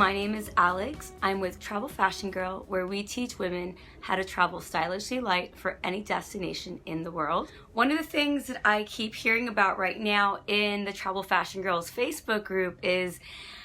My name is Alex. I'm with Travel Fashion Girl, where we teach women how to travel stylishly light for any destination in the world. One of the things that I keep hearing about right now in the Travel Fashion Girls Facebook group is,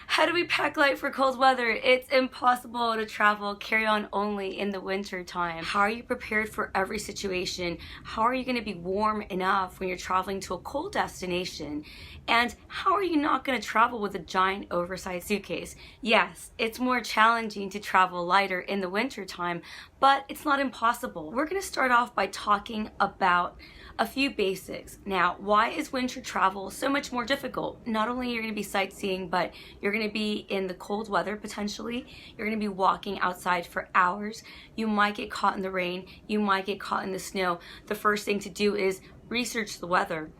how do we pack light for cold weather? It's impossible to travel carry-on only in the winter time. How are you prepared for every situation? How are you going to be warm enough when you're traveling to a cold destination? And how are you not going to travel with a giant oversized suitcase? Yes, it's more challenging to travel lighter in the winter time, but it's not impossible. We're going to start off by talking about a few basics. Now, why is winter travel so much more difficult? Not only you're going to be sightseeing, but you're going to be in the cold weather potentially. You're going to be walking outside for hours. You might get caught in the rain. You might get caught in the snow. The first thing to do is research the weather.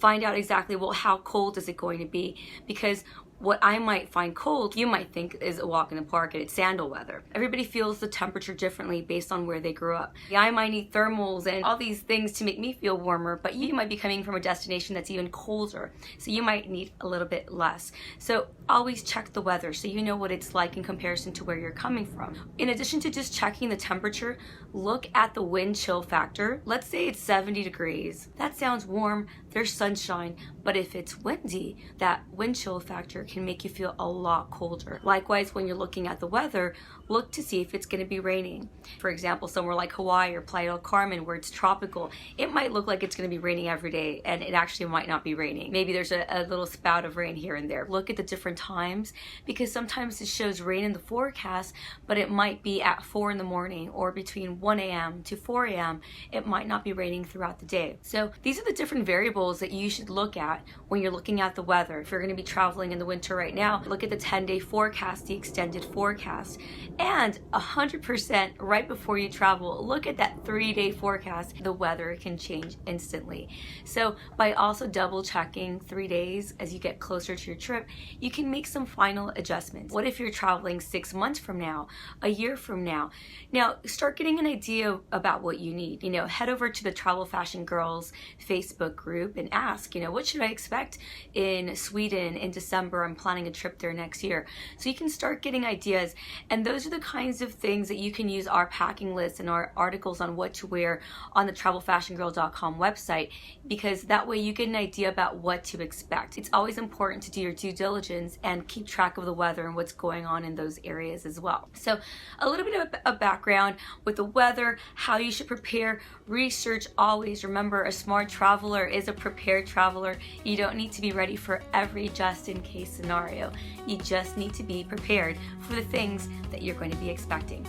Find out exactly, well, how cold is it going to be? Because what I might find cold, you might think is a walk in the park and it's sandal weather. Everybody feels the temperature differently based on where they grew up. Yeah, I might need thermals and all these things to make me feel warmer, but you might be coming from a destination that's even colder, so you might need a little bit less. So always check the weather so you know what it's like in comparison to where you're coming from. In addition to just checking the temperature, look at the wind chill factor. Let's say it's 70 degrees. That sounds warm, there's sunshine, but if it's windy, that wind chill factor can make you feel a lot colder. Likewise, when you're looking at the weather, look to see if it's going to be raining. For example, somewhere like Hawaii or Playa del Carmen where it's tropical, it might look like it's going to be raining every day and it actually might not be raining. Maybe there's a little spout of rain here and there. Look at the different times, because sometimes it shows rain in the forecast, but it might be at 4 in the morning or between 1 a.m. to 4 a.m. It might not be raining throughout the day. So these are the different variables that you should look at when you're looking at the weather. If you're going to be traveling in the winter right now, look at the 10-day forecast, the extended forecast. And 100% right before you travel, look at that 3-day forecast. The weather can change instantly. So by also double checking 3 days as you get closer to your trip, you can make some final adjustments. What if you're traveling 6 months from now, a year from now? Now, start getting an idea about what you need. Head over to the Travel Fashion Girls Facebook group and ask, what should I expect in Sweden in December? I'm planning a trip there next year. So you can start getting ideas, and those are the kinds of things that you can use our packing list and our articles on what to wear on the travelfashiongirl.com website, because that way you get an idea about what to expect. It's always important to do your due diligence and keep track of the weather and what's going on in those areas as well. So a little bit of a background with the weather, how you should prepare, research always. Remember, a smart traveler is a prepared traveler. You don't need to be ready for every just-in-case scenario. You just need to be prepared for the things that you're going to be expecting.